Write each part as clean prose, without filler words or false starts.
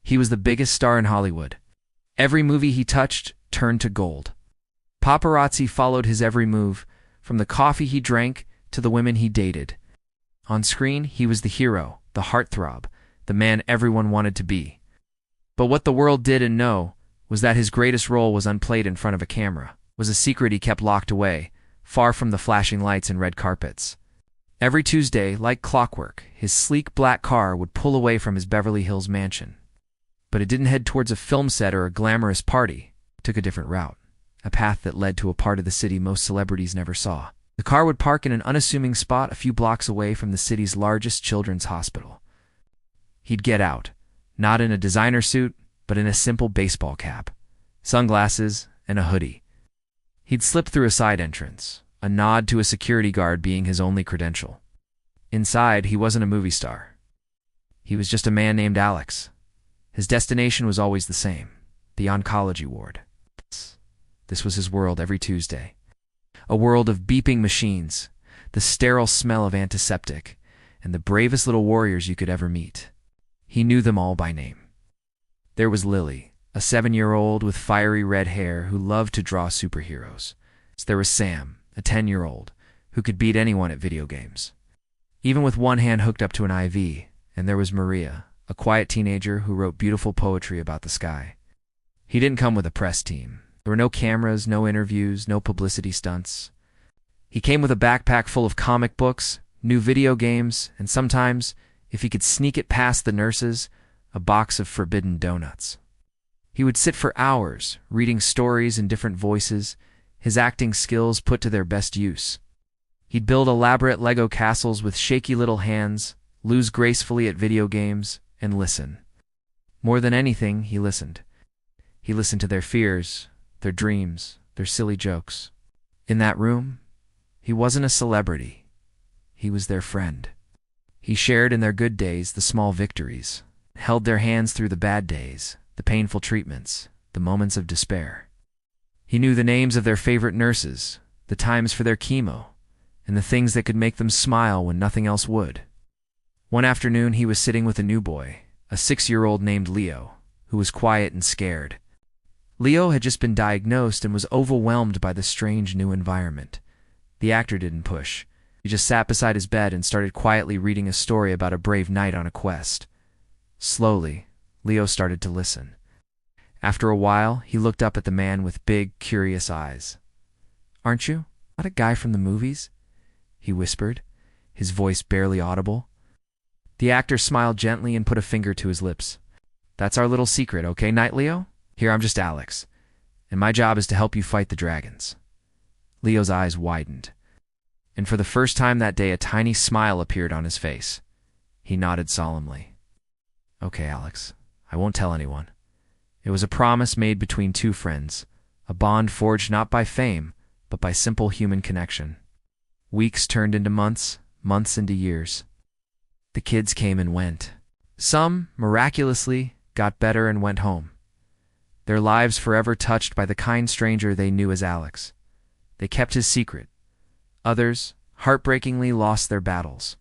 He was the biggest star in Hollywood. Every movie he touched turned to gold. Paparazzi followed his every move, from the coffee he drank to the women he dated. On screen, he was the hero, the heartthrob, the man everyone wanted to be. But what the world didn't know was that his greatest role was unplayed in front of a camera, was a secret he kept locked away, far from the flashing lights and red carpets. Every Tuesday, like clockwork, his sleek black car would pull away from his Beverly Hills mansion. But it didn't head towards a film set or a glamorous party. It took a different route, a path that led to a part of the city most celebrities never saw. The car would park in an unassuming spot a few blocks away from the city's largest children's hospital. He'd get out, not in a designer suit, but in a simple baseball cap, sunglasses, and a hoodie. He'd slip through a side entrance, a nod to a security guard being his only credential. Inside, he wasn't a movie star. He was just a man named Alex. His destination was always the same, the oncology ward. This was his world every Tuesday. A world of beeping machines, the sterile smell of antiseptic, and the bravest little warriors you could ever meet. He knew them all by name. There was Lily, a 7-year-old with fiery red hair who loved to draw superheroes. There was Sam, a 10-year-old, who could beat anyone at video games, even with one hand hooked up to an IV. And there was Maria, a quiet teenager who wrote beautiful poetry about the sky. He didn't come with a press team. There were no cameras, no interviews, no publicity stunts. He came with a backpack full of comic books, new video games, and sometimes, if he could sneak it past the nurses, a box of forbidden donuts. He would sit for hours, reading stories in different voices, his acting skills put to their best use. He'd build elaborate Lego castles with shaky little hands, lose gracefully at video games, and listen. More than anything, he listened. He listened to their fears, their dreams, their silly jokes. In that room, he wasn't a celebrity. He was their friend. He shared in their good days the small victories, held their hands through the bad days, the painful treatments, the moments of despair. He knew the names of their favorite nurses, the times for their chemo, and the things that could make them smile when nothing else would. One afternoon, he was sitting with a new boy, a 6-year-old named Leo, who was quiet and scared. Leo had just been diagnosed and was overwhelmed by the strange new environment. The actor didn't push. He just sat beside his bed and started quietly reading a story about a brave knight on a quest. Slowly, Leo started to listen. After a while, he looked up at the man with big, curious eyes. "Aren't you? Not a guy from the movies?" he whispered, his voice barely audible. The actor smiled gently and put a finger to his lips. "That's our little secret, okay, Knight Leo? Here, I'm just Alex, and my job is to help you fight the dragons." Leo's eyes widened, and for the first time that day a tiny smile appeared on his face. He nodded solemnly. "Okay, Alex, I won't tell anyone." It was a promise made between two friends, a bond forged not by fame, but by simple human connection. Weeks turned into months, months into years. The kids came and went. Some, miraculously, got better and went home, their lives forever touched by the kind stranger they knew as Alex. They kept his secret. Others, heartbreakingly, lost their battles.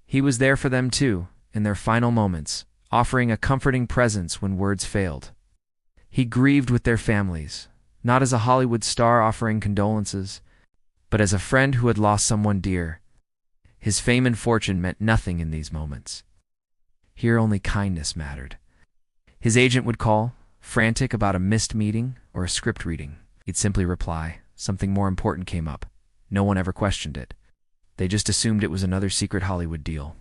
He was there for them too, in their final moments, offering a comforting presence when words failed. He grieved with their families, not as a Hollywood star offering condolences, but as a friend who had lost someone dear. His fame and fortune meant nothing in these moments. Here only kindness mattered. His agent would call, frantic about a missed meeting or a script reading. He'd simply reply, something more important came up. No one ever questioned it. They just assumed it was another secret Hollywood deal.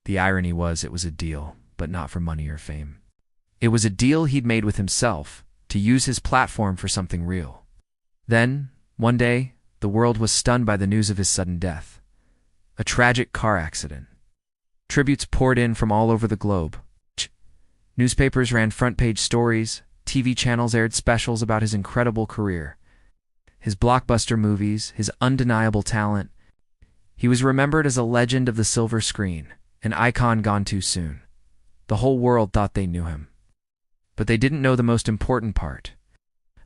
The irony was it was a deal, but not for money or fame. It was a deal he'd made with himself, to use his platform for something real. Then, one day, the world was stunned by the news of his sudden death. A tragic car accident. Tributes poured in from all over the globe. Newspapers ran front-page stories, TV channels aired specials about his incredible career, his blockbuster movies, his undeniable talent. He was remembered as a legend of the silver screen, an icon gone too soon. The whole world thought they knew him. But they didn't know the most important part.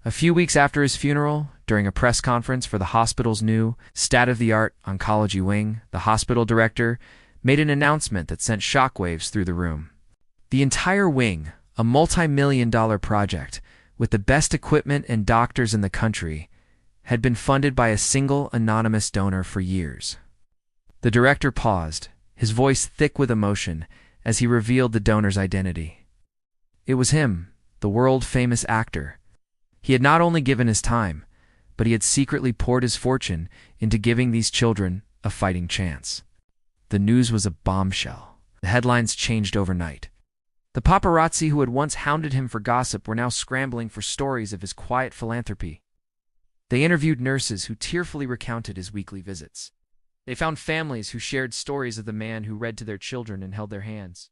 A few weeks after his funeral, during a press conference for the hospital's new, state-of-the-art oncology wing, the hospital director made an announcement that sent shockwaves through the room. The entire wing, a multi-million-dollar project with the best equipment and doctors in the country, had been funded by a single anonymous donor for years. The director paused, his voice thick with emotion, as he revealed the donor's identity. It was him, the world-famous actor. He had not only given his time, but he had secretly poured his fortune into giving these children a fighting chance. The news was a bombshell. The headlines changed overnight. The paparazzi who had once hounded him for gossip were now scrambling for stories of his quiet philanthropy. They interviewed nurses who tearfully recounted his weekly visits. They found families who shared stories of the man who read to their children and held their hands.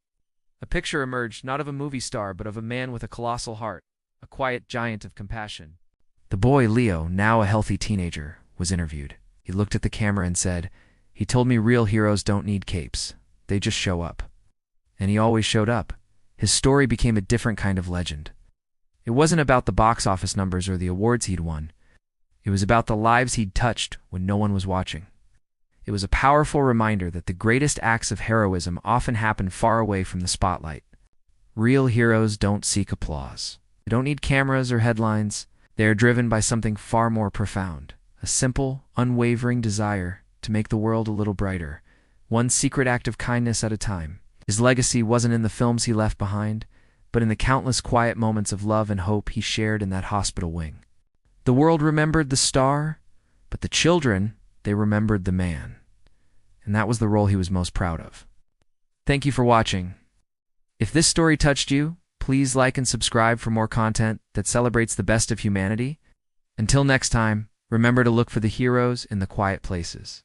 A picture emerged not of a movie star but of a man with a colossal heart, a quiet giant of compassion. The boy, Leo, now a healthy teenager, was interviewed. He looked at the camera and said, "He told me real heroes don't need capes. They just show up." And he always showed up. His story became a different kind of legend. It wasn't about the box office numbers or the awards he'd won. It was about the lives he'd touched when no one was watching. It was a powerful reminder that the greatest acts of heroism often happen far away from the spotlight. Real heroes don't seek applause. They don't need cameras or headlines. They are driven by something far more profound, a simple, unwavering desire to make the world a little brighter, one secret act of kindness at a time. His legacy wasn't in the films he left behind, but in the countless quiet moments of love and hope he shared in that hospital wing. The world remembered the star, but the children, they remembered the man. And that was the role he was most proud of. Thank you for watching. If this story touched you, please like and subscribe for more content that celebrates the best of humanity. Until next time, remember to look for the heroes in the quiet places.